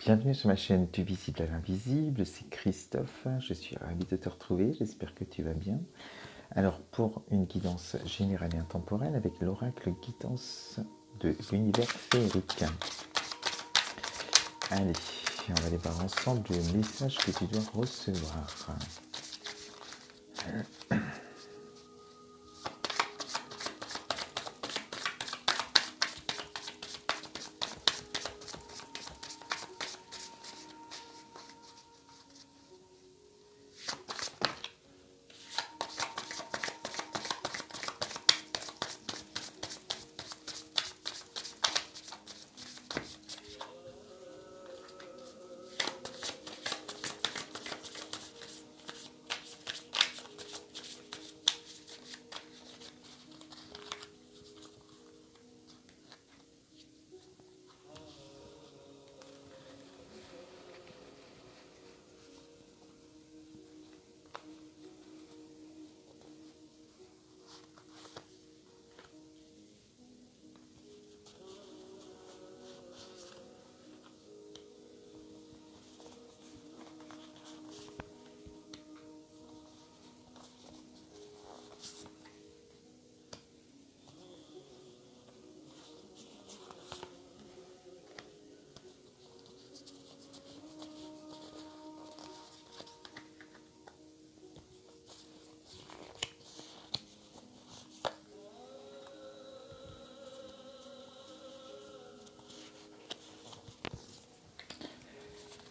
Bienvenue sur ma chaîne Du visible à l'invisible, c'est Christophe, je suis ravi de te retrouver, j'espère que tu vas bien. Alors pour une guidance générale et intemporelle avec l'oracle guidance de l'univers féerique. Allez, on va aller voir ensemble le message que tu dois recevoir.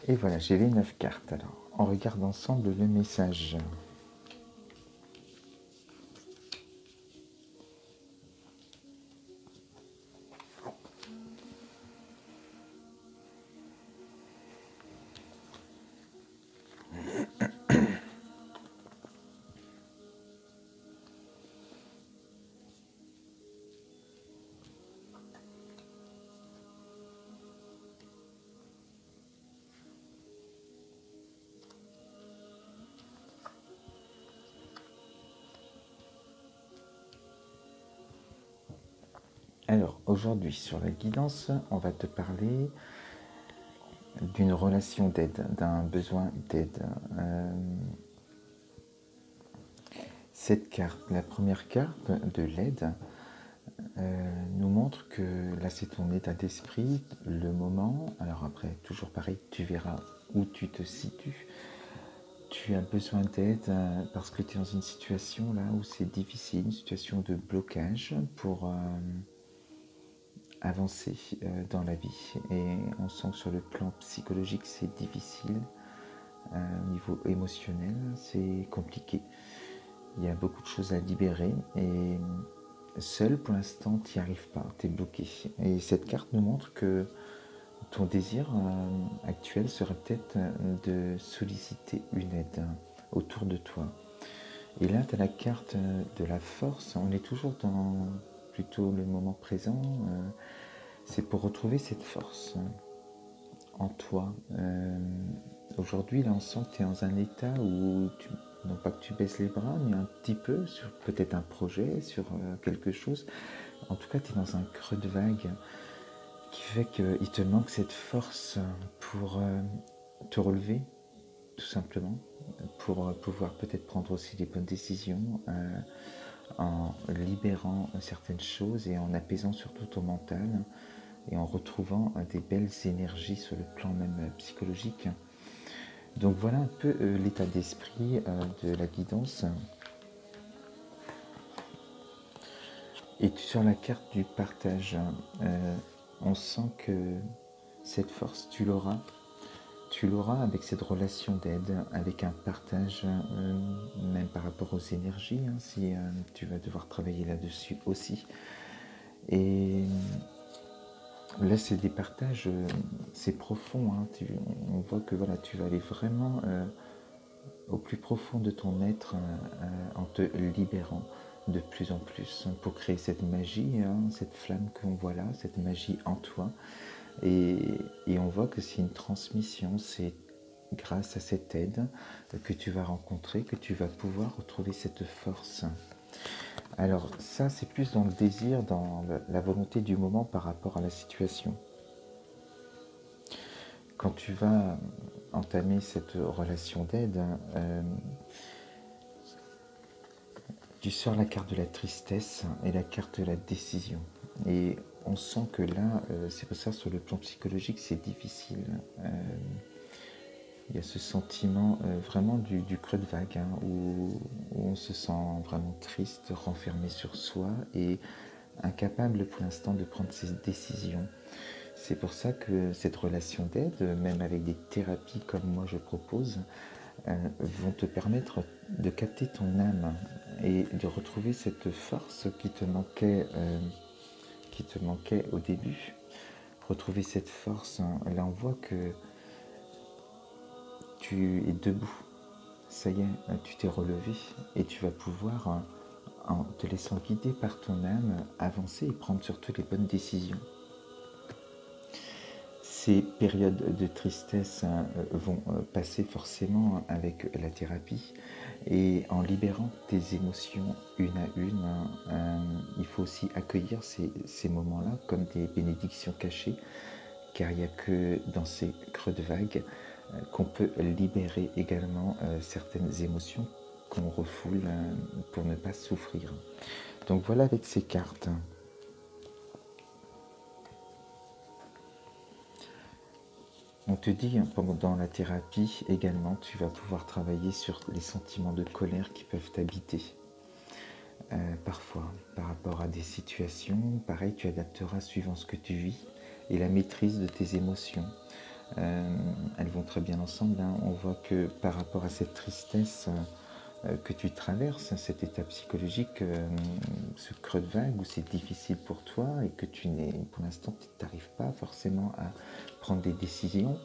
Et voilà, j'ai les 9 cartes. Alors, on regarde ensemble le message. Alors, aujourd'hui, sur la guidance, on va te parler d'une relation d'aide, d'un besoin d'aide. Cette carte, la première carte de l'aide, nous montre que là, c'est ton état d'esprit, le moment. Alors après, toujours pareil, tu verras où tu te situes. Tu as besoin d'aide parce que tu es dans une situation là où c'est difficile, une situation de blocage pour avancer dans la vie. Et on sent que sur le plan psychologique, c'est difficile. Au niveau émotionnel, c'est compliqué. Il y a beaucoup de choses à libérer et seul pour l'instant, tu n'y arrives pas, tu es bloqué. Et cette carte nous montre que ton désir actuel serait peut-être de solliciter une aide autour de toi. Et là, tu as la carte de la force. On est toujours dans plutôt le moment présent. C'est pour retrouver cette force en toi. Aujourd'hui, là, on sent que tu es dans un état où, non pas que tu baisses les bras, mais un petit peu sur peut-être un projet, sur quelque chose. En tout cas, tu es dans un creux de vague qui fait qu'il te manque cette force pour te relever, tout simplement, pour pouvoir peut-être prendre aussi les bonnes décisions en libérant certaines choses et en apaisant surtout ton mental et en retrouvant des belles énergies sur le plan même psychologique. Donc voilà un peu l'état d'esprit de la guidance. Et sur la carte du partage, on sent que cette force, tu l'auras. Tu l'auras avec cette relation d'aide, avec un partage, même par rapport aux énergies, hein, si tu vas devoir travailler là-dessus aussi. Et là, c'est des partages, c'est profond. Hein, on voit que voilà, tu vas aller vraiment au plus profond de ton être en te libérant de plus en plus pour créer cette magie, hein, cette flamme qu'on voit là, cette magie en toi. Et on voit que c'est une transmission, c'est grâce à cette aide que tu vas rencontrer, que tu vas pouvoir retrouver cette force. Alors ça, c'est plus dans le désir, dans la volonté du moment par rapport à la situation. quand tu vas entamer cette relation d'aide, tu sors la carte de la tristesse et la carte de la décision. Et on sent que là, c'est pour ça sur le plan psychologique, c'est difficile. Il y a ce sentiment vraiment du creux de vague, hein, où on se sent vraiment triste, renfermé sur soi et incapable pour l'instant de prendre ses décisions. C'est pour ça que cette relation d'aide, même avec des thérapies comme moi je propose, vont te permettre de capter ton âme et de retrouver cette force qui te manquait au début. Retrouver cette force, hein. Là on voit que tu es debout, ça y est, tu t'es relevé et tu vas pouvoir, en te laissant guider par ton âme, avancer et prendre surtout les bonnes décisions. Ces périodes de tristesse vont passer forcément avec la thérapie et en libérant tes émotions une à une, il faut aussi accueillir ces moments-là comme des bénédictions cachées, car il n'y a que dans ces creux de vague qu'on peut libérer également certaines émotions qu'on refoule pour ne pas souffrir. Donc voilà avec ces cartes. On te dit pendant la thérapie également, tu vas pouvoir travailler sur les sentiments de colère qui peuvent t'habiter. Parfois, par rapport à des situations, pareil, tu adapteras suivant ce que tu vis et la maîtrise de tes émotions. Elles vont très bien ensemble, hein. On voit que par rapport à cette tristesse que tu traverses, cet état psychologique, ce creux de vague où c'est difficile pour toi et que pour l'instant, tu n'arrives pas forcément à prendre des décisions,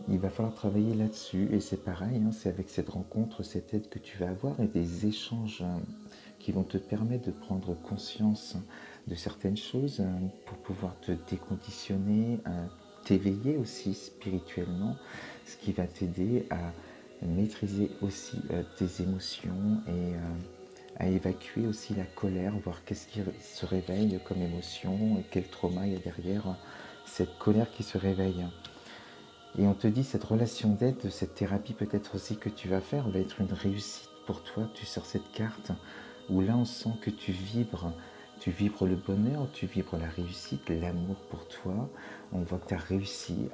il va falloir travailler là-dessus. Et c'est pareil, hein, c'est avec cette rencontre, cette aide que tu vas avoir et des échanges qui vont te permettre de prendre conscience de certaines choses pour pouvoir te déconditionner, t'éveiller aussi spirituellement, ce qui va t'aider à maîtriser aussi tes émotions et à évacuer aussi la colère, voir qu'est-ce qui se réveille comme émotion et quel trauma il y a derrière cette colère qui se réveille. Et on te dit, cette relation d'aide, cette thérapie peut-être aussi que tu vas faire, va être une réussite pour toi. Tu sors cette carte où là on sent que tu vibres le bonheur, tu vibres la réussite, l'amour pour toi. On voit que tu as réussi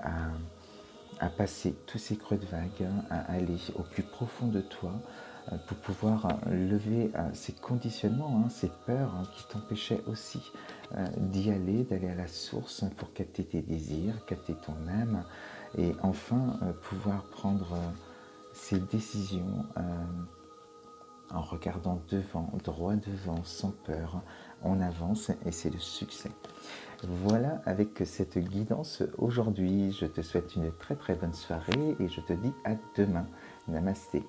à passer tous ces creux de vague, à aller au plus profond de toi pour pouvoir lever ces conditionnements, ces peurs qui t'empêchaient aussi d'y aller, d'aller à la source pour capter tes désirs, capter ton âme et enfin pouvoir prendre ces décisions en regardant devant, droit devant, sans peur. On avance et c'est le succès. Voilà avec cette guidance aujourd'hui. Je te souhaite une très très bonne soirée et je te dis à demain. Namasté.